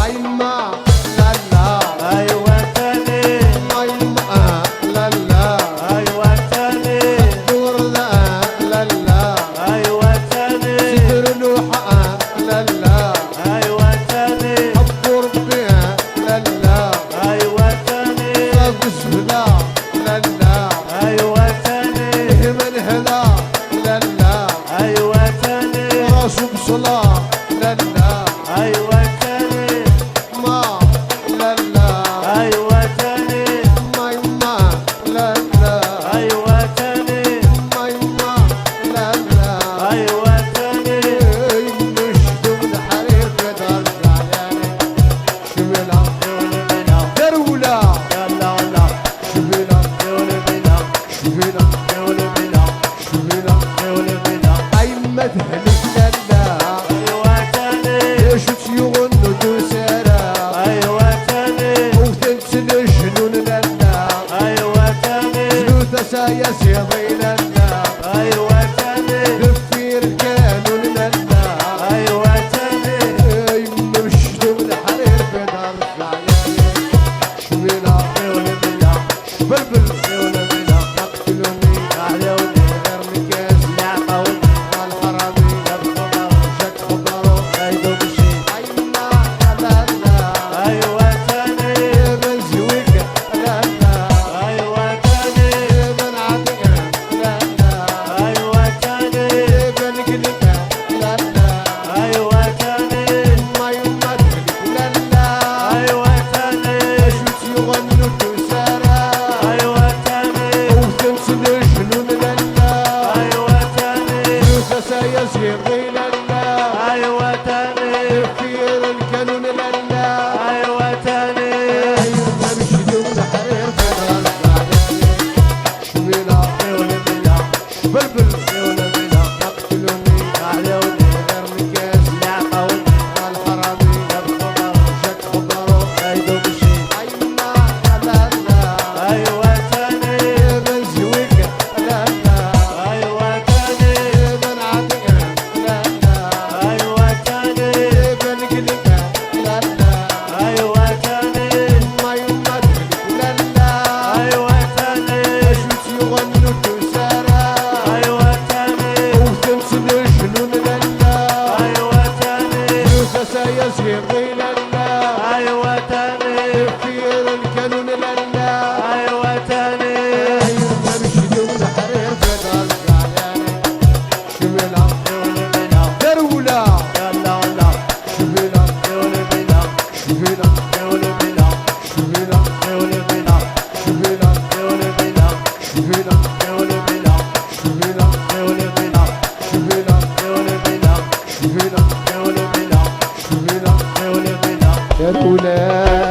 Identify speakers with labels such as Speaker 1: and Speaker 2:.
Speaker 1: ايما لا لا
Speaker 2: ايوه تاني
Speaker 1: ايما لا لا
Speaker 2: ايوه تاني
Speaker 1: دور لا لا لا
Speaker 2: ايوه تاني
Speaker 1: ستر لوحة لا لا
Speaker 2: ايوه تاني
Speaker 1: عبر بها لا لا
Speaker 2: ايوه تاني
Speaker 1: صاف سفلا لا لا
Speaker 2: ايوه تاني
Speaker 1: من هلا لا لا
Speaker 2: ايوه تاني
Speaker 1: راسه بصلاة لا لا
Speaker 2: ايوه تاني
Speaker 1: ما لا لا
Speaker 2: ايوه تاني
Speaker 1: ما يما لا لا
Speaker 2: ايوه تاني
Speaker 1: ما يما لا لا
Speaker 2: ايوه تاني
Speaker 1: نشدو الحرير في دار الزعلانة شبيلة
Speaker 2: يولي بنا
Speaker 1: درولا
Speaker 2: يلا ولا
Speaker 1: شبيلة
Speaker 2: يولي بنا
Speaker 1: شبيلة
Speaker 2: يولي بنا
Speaker 1: شبيلة
Speaker 2: يولي بنا
Speaker 1: أيمة تهلك لا لا
Speaker 2: ايوه تاني
Speaker 1: شت يغنوا دوسارة
Speaker 2: ايوه تاني
Speaker 1: وتنسل الجنون لا لا
Speaker 2: ايوه تاني
Speaker 1: زلوثة سايس يضي لا لا
Speaker 2: ايوه تاني
Speaker 1: دفير كانون لا لا
Speaker 2: ايوه تاني
Speaker 1: نشدو الحرير في دار الزعلانة شبيلة
Speaker 2: يولي بنا
Speaker 1: بلبل
Speaker 2: يولي بنا
Speaker 1: يقتلوني
Speaker 2: علوني
Speaker 1: غير مكاس
Speaker 2: لعقوني
Speaker 1: الحرامي
Speaker 2: يبخضر
Speaker 1: شك خضرو
Speaker 2: ايدو بشي
Speaker 1: أيما لا لا
Speaker 2: ايوه تاني
Speaker 1: من زويك لا لا
Speaker 2: ايوه تاني
Speaker 1: من عطيك لا لا
Speaker 2: ايوه تاني
Speaker 1: من قلبك لا لا
Speaker 2: ايوه تاني
Speaker 1: ما يمدك لا لا
Speaker 2: ايوه تاني
Speaker 1: شوت يغنوا الدوسارة
Speaker 2: ايوه تاني
Speaker 1: وتنسل الجنون لا لا
Speaker 2: ايوه تاني
Speaker 1: دوسة سايس يضي لا لا
Speaker 2: ايوه تاني
Speaker 1: تفكير الكانون لا لا
Speaker 2: ايوه تاني
Speaker 1: نمشي دون حرير في دار الزعلانة شبيلة
Speaker 2: يولي بنا
Speaker 1: بلبل
Speaker 2: يولي بنا
Speaker 1: يقتلوني
Speaker 2: علوني
Speaker 1: غير مكاس
Speaker 2: لعقوني
Speaker 1: الحرامي
Speaker 2: يبخضر
Speaker 1: شك خضرو
Speaker 2: ايدو بشي
Speaker 1: أيما لا لا
Speaker 2: ايوه تاني
Speaker 1: من زويك لا لا
Speaker 2: ايوه تاني
Speaker 1: من عطيك لا لا
Speaker 2: ايوه تاني
Speaker 1: من قلبك لا لا
Speaker 2: ايوه تاني
Speaker 1: ما يمدك لا لا
Speaker 2: ايوه تاني
Speaker 1: شوت يغنوا الدوسارة
Speaker 2: ايوه تاني
Speaker 1: وتنسل الجنون لا لا
Speaker 2: ايوه تاني
Speaker 1: دوسة سايس يضي لا لا
Speaker 2: ايوه تاني
Speaker 1: تفكير الكانون لا لا
Speaker 2: ايوه تاني
Speaker 1: نمشي دون حرير في دار الزعلانة شبيلة
Speaker 2: يولي بنا
Speaker 1: درولا
Speaker 2: يلا ولا
Speaker 1: شبيلة
Speaker 2: يولي بنا
Speaker 1: شبيلة
Speaker 2: يولي بنا
Speaker 1: شبيلة
Speaker 2: يولي بنا
Speaker 1: شبيلة
Speaker 2: يولي بنا
Speaker 1: شبيلة
Speaker 2: يولي بنا
Speaker 1: شبيلة
Speaker 2: يولي بنا
Speaker 1: شبيلة
Speaker 2: يولي بنا
Speaker 1: شبيلة
Speaker 2: يولي بنا
Speaker 1: شبيلة
Speaker 2: يولي بنا
Speaker 1: درولا